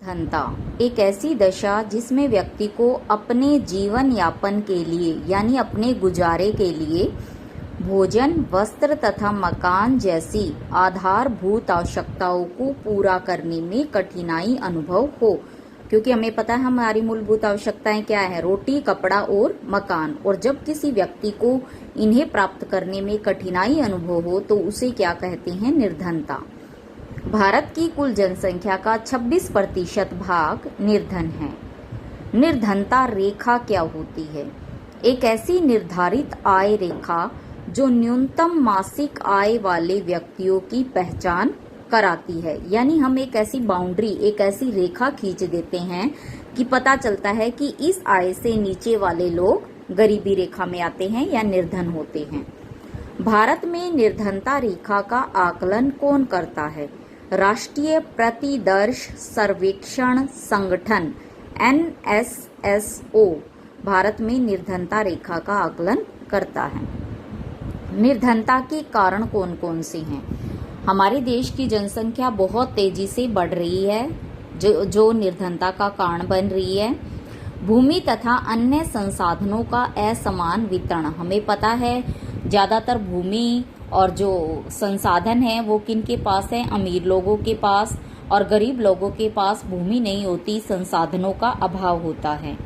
निर्धनता एक ऐसी दशा जिसमें व्यक्ति को अपने जीवन यापन के लिए यानी अपने गुजारे के लिए भोजन, वस्त्र तथा मकान जैसी आधारभूत आवश्यकताओं को पूरा करने में कठिनाई अनुभव हो। क्योंकि हमें पता है हमारी मूलभूत आवश्यकताएं क्या है, रोटी, कपड़ा और मकान। और जब किसी व्यक्ति को इन्हें प्राप्त करने में कठिनाई अनुभव हो तो उसे क्या कहते हैं, निर्धनता। भारत की कुल जनसंख्या का 26% भाग निर्धन है। निर्धनता रेखा क्या होती है? एक ऐसी निर्धारित आय रेखा जो न्यूनतम मासिक आय वाले व्यक्तियों की पहचान कराती है। यानी हम एक ऐसी बाउंड्री, एक ऐसी रेखा खींच देते हैं कि पता चलता है कि इस आय से नीचे वाले लोग गरीबी रेखा में आते हैं या निर्धन होते हैं। भारत में निर्धनता रेखा का आकलन कौन करता है? राष्ट्रीय प्रतिदर्श सर्वेक्षण संगठन NSSO भारत में निर्धनता रेखा का आकलन करता है। निर्धनता के कारण कौन कौन से हैं? हमारे देश की जनसंख्या बहुत तेजी से बढ़ रही है जो निर्धनता का कारण बन रही है। भूमि तथा अन्य संसाधनों का असमान वितरण। हमें पता है ज्यादातर भूमि और जो संसाधन है वो किन के पास है? अमीर लोगों के पास। और गरीब लोगों के पास भूमि नहीं होती, संसाधनों का अभाव होता है।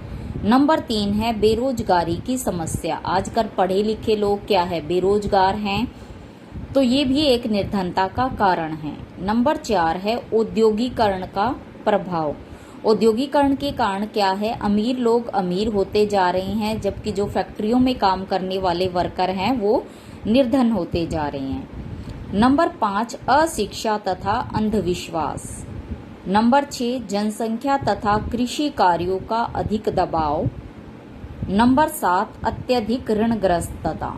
नंबर 3 है बेरोजगारी की समस्या। आजकल पढ़े लिखे लोग क्या है, बेरोजगार हैं, तो ये भी एक निर्धनता का कारण है। नंबर 4 है औद्योगिकरण का प्रभाव। औद्योगिकरण के कारण क्या है, अमीर लोग अमीर होते जा रहे हैं जबकि जो फैक्ट्रियों में काम करने वाले वर्कर हैं वो निर्धन होते जा रहे हैं। नंबर 5 अशिक्षा तथा अंधविश्वास। नंबर 6 जनसंख्या तथा कृषि कार्यों का अधिक दबाव। नंबर 7 अत्यधिक ऋणग्रस्तता।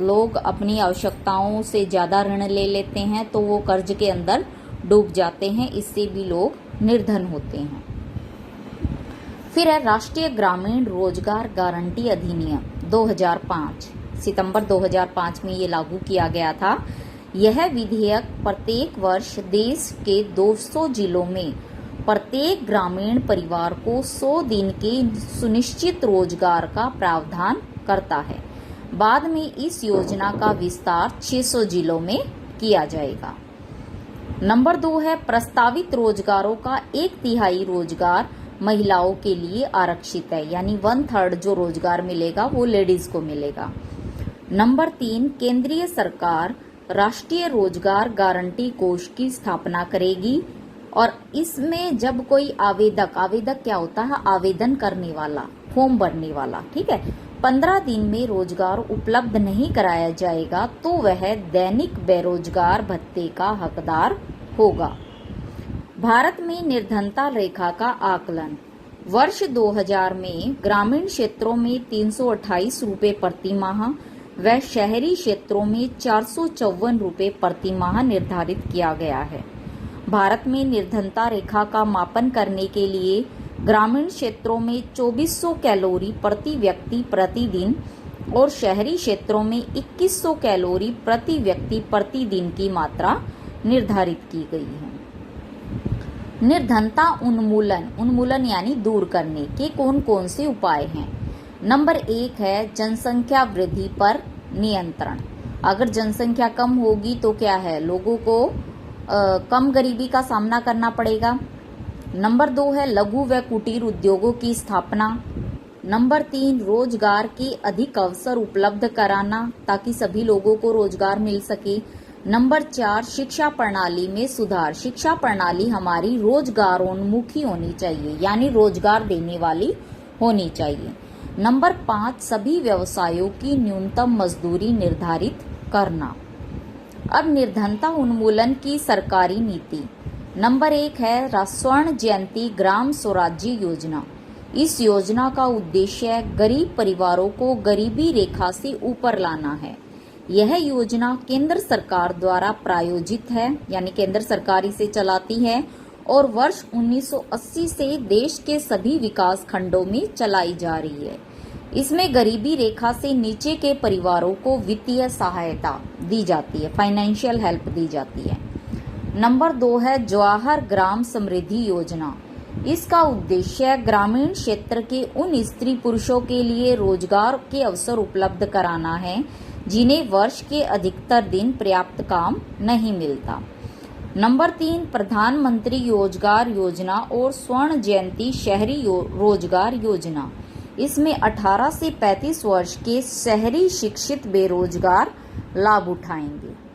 लोग अपनी आवश्यकताओं से ज्यादा ऋण ले लेते हैं तो वो कर्ज के अंदर डूब जाते हैं, इससे भी लोग निर्धन होते हैं। फिर है राष्ट्रीय ग्रामीण रोजगार गारंटी अधिनियम 2005। सितंबर 2005 में ये लागू किया गया था। यह विधेयक प्रत्येक वर्ष देश के 200 जिलों में प्रत्येक ग्रामीण परिवार को 100 दिन के सुनिश्चित रोजगार का प्रावधान करता है। बाद में इस योजना का विस्तार 600 जिलों में किया जाएगा। नंबर 2 है प्रस्तावित रोजगारों का 1/3 रोजगार महिलाओं के लिए आरक्षित है, यानी 1/3 जो रोजगार मिलेगा वो लेडीज को मिलेगा। नंबर 3 केंद्रीय सरकार राष्ट्रीय रोजगार गारंटी कोष की स्थापना करेगी और इसमें जब कोई आवेदक क्या होता है, आवेदन करने वाला, फॉर्म भरने वाला, ठीक है, 15 दिन में रोजगार उपलब्ध नहीं कराया जाएगा तो वह दैनिक बेरोजगार भत्ते का हकदार होगा। भारत में निर्धनता रेखा का आकलन। वर्ष 2000 में ग्रामीण क्षेत्रों में 328 रुपए प्रति माह व शहरी क्षेत्रों में 454 रुपए प्रति माह निर्धारित किया गया है। भारत में निर्धनता रेखा का मापन करने के लिए ग्रामीण क्षेत्रों में 2400 कैलोरी प्रति व्यक्ति प्रतिदिन और शहरी क्षेत्रों में 2100 कैलोरी प्रति व्यक्ति प्रतिदिन की मात्रा निर्धारित की गई है। निर्धनता उन्मूलन यानी दूर करने के कौन कौन से उपाय हैं? नंबर 1 है जनसंख्या वृद्धि पर नियंत्रण। अगर जनसंख्या कम होगी तो क्या है, लोगों को कम गरीबी का सामना करना पड़ेगा। नंबर 2 है लघु व कुटीर उद्योगों की स्थापना। नंबर 3 रोजगार के अधिक अवसर उपलब्ध कराना ताकि सभी लोगों को रोजगार मिल सके। नंबर 4 शिक्षा प्रणाली में सुधार। शिक्षा प्रणाली हमारी रोजगारोन्मुखी होनी चाहिए, यानी रोजगार देने वाली होनी चाहिए। नंबर 5 सभी व्यवसायों की न्यूनतम मजदूरी निर्धारित करना। अब निर्धनता उन्मूलन की सरकारी नीति। नंबर 1 है स्वर्ण जयंती ग्राम स्वराज्य योजना। इस योजना का उद्देश्य गरीब परिवारों को गरीबी रेखा से ऊपर लाना है। यह योजना केंद्र सरकार द्वारा प्रायोजित है, यानी केंद्र सरकार इसे चलाती है और वर्ष 1980 से देश के सभी विकास खंडों में चलाई जा रही है। इसमें गरीबी रेखा से नीचे के परिवारों को वित्तीय सहायता दी जाती है, फाइनेंशियल हेल्प दी जाती है। नंबर 2 है जवाहर ग्राम समृद्धि योजना। इसका उद्देश्य ग्रामीण क्षेत्र के उन स्त्री पुरुषों के लिए रोजगार के अवसर उपलब्ध कराना है जिन्हें वर्ष के अधिकतर दिन पर्याप्त काम नहीं मिलता। नंबर 3, प्रधानमंत्री रोजगार योजना और स्वर्ण जयंती शहरी रोजगार योजना। इसमें 18 से 35 वर्ष के शहरी शिक्षित बेरोजगार लाभ उठाएंगे।